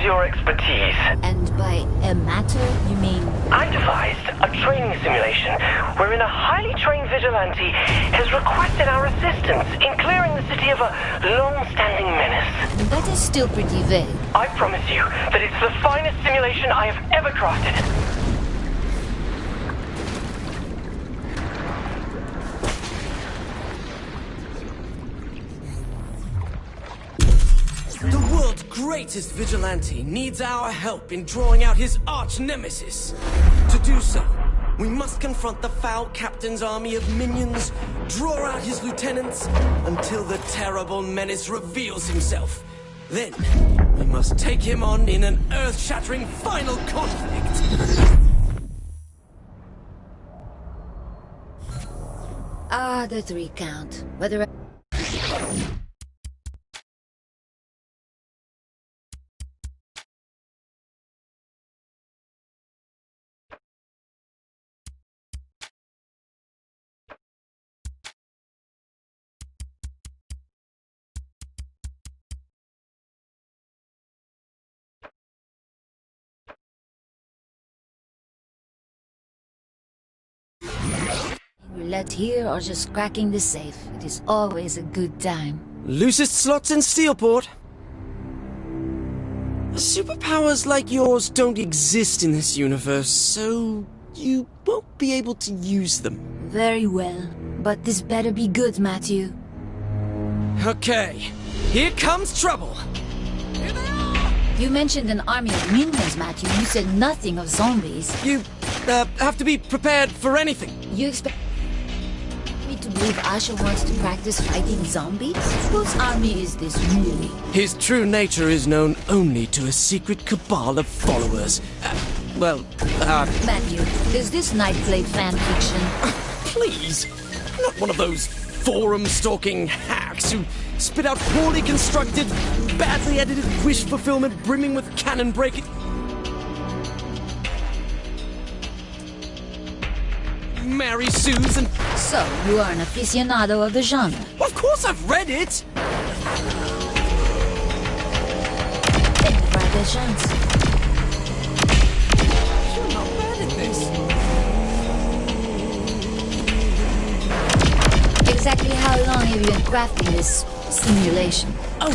is your expertise. And by a matter, you mean? I devised a training simulation wherein a highly trained vigilante has requested our assistance in clearing the city of a long-standing menace. That is still pretty vague. I promise you that it's the finest simulation I have ever crafted. The world's greatest vigilante needs our help in drawing out his arch-nemesis. To do so, we must confront the foul captain's army of minions, draw out his lieutenants, until the terrible menace reveals himself. Then, we must take him on in an earth-shattering final conflict. Ah, the 3 count. Whether roulette here or just cracking the safe. It is always a good time. Loosest slots in Steelport. Superpowers like yours don't exist in this universe, so you won't be able to use them. Very well. But this better be good, Matthew. Okay, here comes trouble. Here they are! You mentioned an army of minions, Matthew. You said nothing of zombies. You have to be prepared for anything. You expect me to believe Asha wants to practice fighting zombies? Whose army is this really? His true nature is known only to a secret cabal of followers. Matthew, is this Nightblade fan fiction? Please, I'm not one of those forum-stalking hacks who spit out poorly constructed, badly edited wish fulfillment brimming with canon breaking. Mary Sue's and... So, you are an aficionado of the genre. Of course I've read it! Then try the chance. You're not bad at this. Exactly how long have you been crafting this simulation? Oh,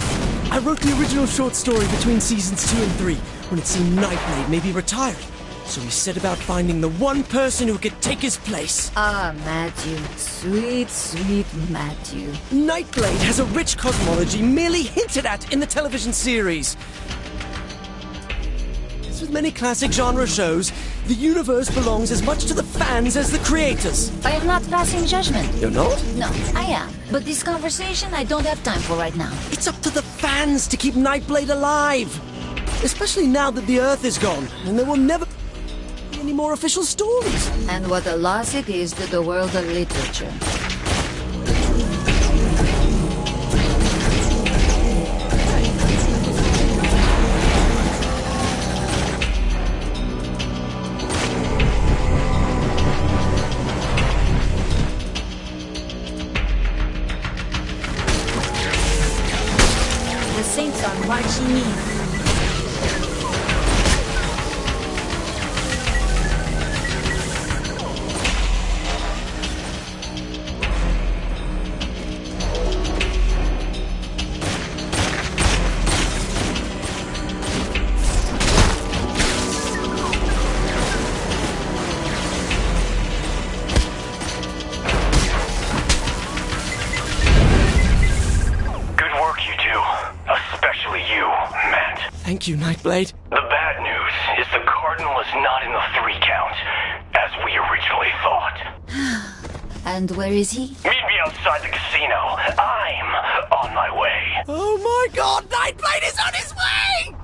I wrote the original short story between seasons 2 and 3, when it seemed Nightblade may be retired. So we set about finding the one person who could take his place. Ah, Matthew. Sweet, sweet Matthew. Nightblade has a rich cosmology merely hinted at in the television series. As with many classic genre shows, the universe belongs as much to the fans as the creators. I am not passing judgment. You're not? No, I am. But this conversation I don't have time for right now. It's up to the fans to keep Nightblade alive. Especially now that the Earth is gone, and there will never be any more official stories. And what a loss it is to the world of literature. The Saints are marching in. Thank you, Nightblade. The bad news is the Cardinal is not in the 3 count, as we originally thought. And where is he? Meet me outside the casino. I'm on my way. Oh my god, Nightblade is on his way!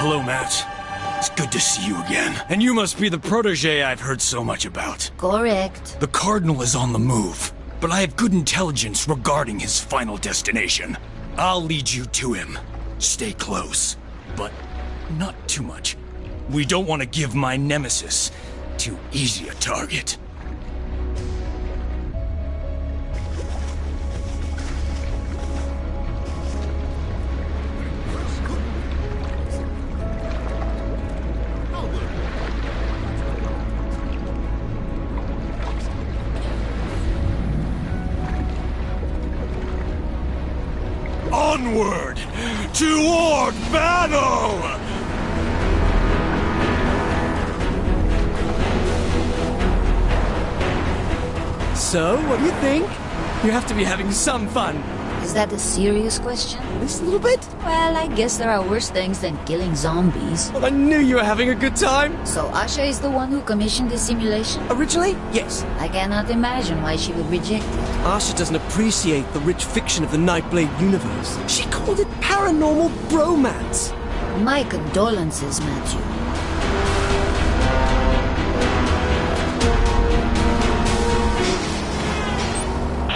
Hello, Matt. It's good to see you again. And you must be the protege I've heard so much about. Correct. The Cardinal is on the move. but I have good intelligence regarding his final destination. I'll lead you to him. Stay close, but not too much. We don't want to give my nemesis too easy a target. Onward! Toward battle! So, what do you think? You have to be having some fun. Is that a serious question? This little bit? Well, I guess there are worse things than killing zombies. Well, I knew you were having a good time. So Asha is the one who commissioned this simulation? Originally, yes. I cannot imagine why she would reject it. Asha doesn't appreciate the rich fiction of the Nightblade universe. She called it paranormal bromance. My condolences, Matthew.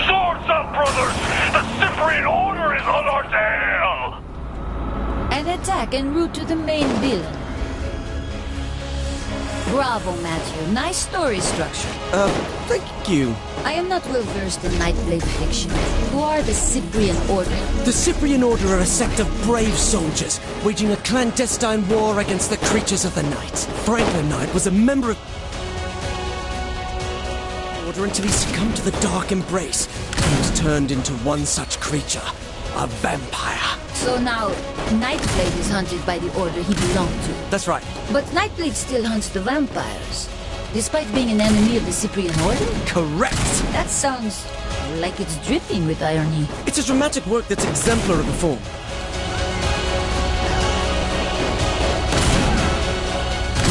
Swords up, brothers! The Cyprian Order is on our tail! An attack en route to the main villain. Bravo, Matthew. Nice story structure. Thank you. I am not well versed in Nightblade fiction. Who are the Cyprian Order? The Cyprian Order are a sect of brave soldiers, waging a clandestine war against the creatures of the night. Franklin Knight was a member of the Order until he succumbed to the dark embrace. He was turned into one such creature, a vampire. So now, Nightblade is hunted by the Order he belonged to. That's right. But Nightblade still hunts the vampires, despite being an enemy of the Cyprian Order? Correct. That sounds like it's dripping with irony. It's a dramatic work that's exemplar of the form.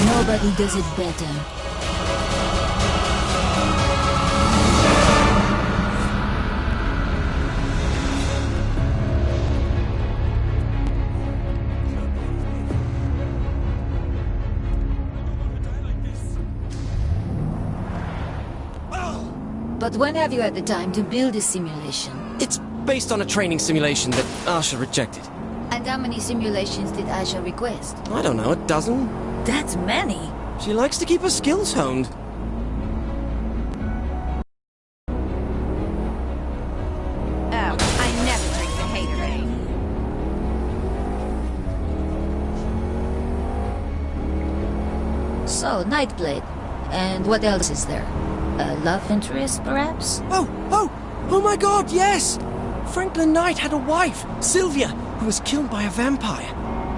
Nobody does it better. But when have you had the time to build a simulation? It's based on a training simulation that Asha rejected. And how many simulations did Asha request? I don't know, a dozen? That's many. She likes to keep her skills honed. Oh, I never drink the haterade. So, Nightblade. And what else is there? A love interest, perhaps? Oh my god, yes! Franklin Knight had a wife, Sylvia, who was killed by a vampire.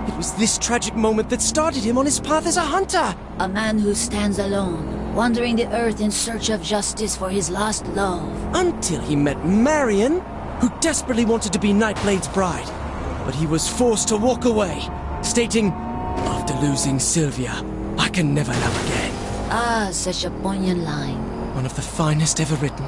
It was this tragic moment that started him on his path as a hunter. A man who stands alone, wandering the earth in search of justice for his lost love. Until he met Marion, who desperately wanted to be Nightblade's bride. But he was forced to walk away, stating, "After losing Sylvia, I can never love again." Ah, such a poignant line. One of the finest ever written.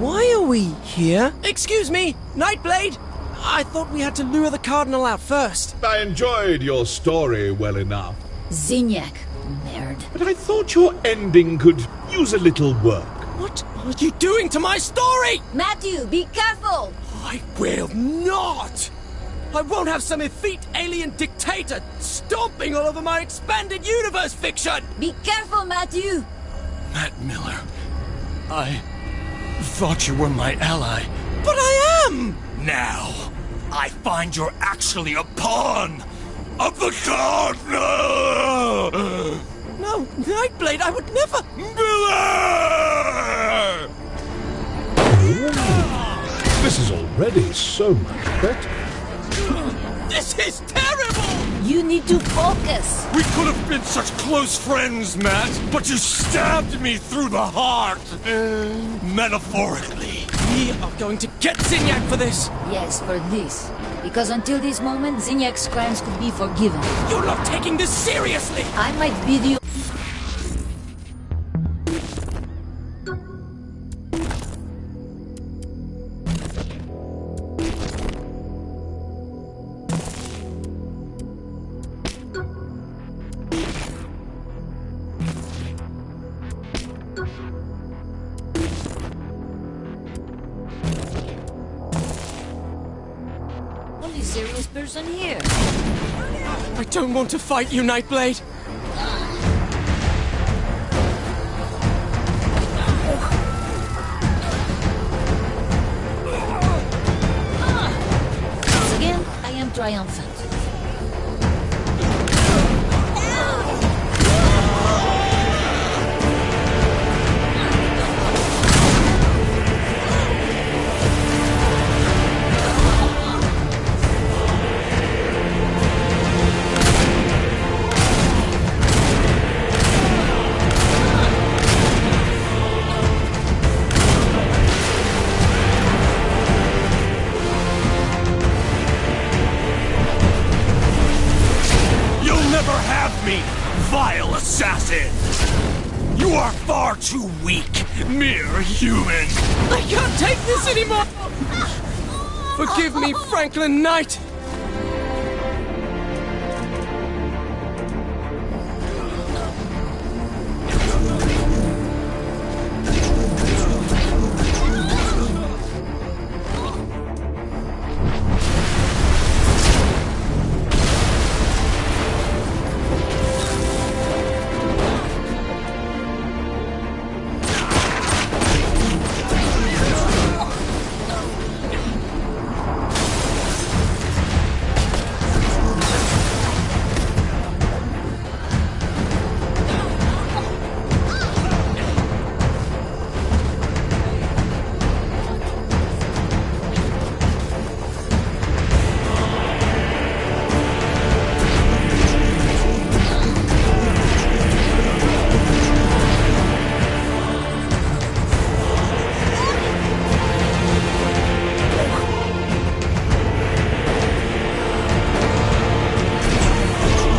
Why are we here? Excuse me, Nightblade! I thought we had to lure the Cardinal out first. I enjoyed your story well enough, Zinyak, nerd. but I thought your ending could use a little work. What are you doing to my story? Matthew, be careful! I will not! I won't have some effete alien dictator stomping all over my expanded universe fiction! Be careful, Matthew! Matt Miller, I thought you were my ally. But I am! Now, I find you're actually a pawn of the Cardinal! No, Nightblade, I would never... Miller! This is already so much better. This is terrible! You need to focus! We could have been such close friends, Matt, but you stabbed me through the heart! Metaphorically. We are going to get Zinyak for this! Yes, for this. Because until this moment, Zinyak's crimes could be forgiven. You're not taking this seriously! I might be the... serious person here. I don't want to fight you, Nightblade. Once again, I am triumphant. Me, vile assassin! You are far too weak, mere human! I can't take this anymore! Forgive me, Franklin Knight!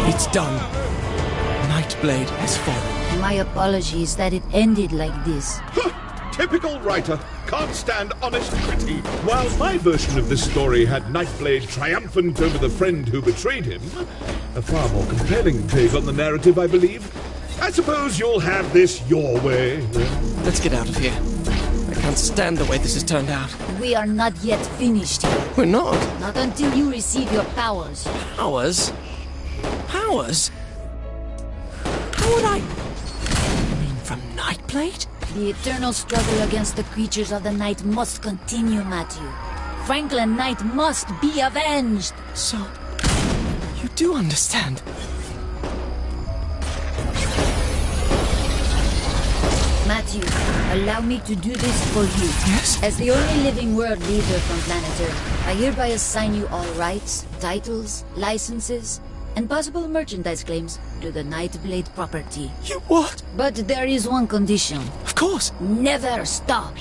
It's done. Nightblade has fallen. My apologies that it ended like this. Typical writer. Can't stand honest critique. While my version of this story had Nightblade triumphant over the friend who betrayed him, a far more compelling take on the narrative, I believe. I suppose you'll have this your way. Let's get out of here. I can't stand the way this has turned out. We are not yet finished here. We're not. Not until you receive your powers. Powers? Powers? How would I... from Nightblade? The eternal struggle against the creatures of the night must continue, Matthew. Franklin Knight must be avenged! So, you do understand. Matthew, allow me to do this for you. Yes? As the only living world leader from planet Earth, I hereby assign you all rights, titles, licenses, and possible merchandise claims to the Nightblade property. You what? But there is one condition. Of course. Never stop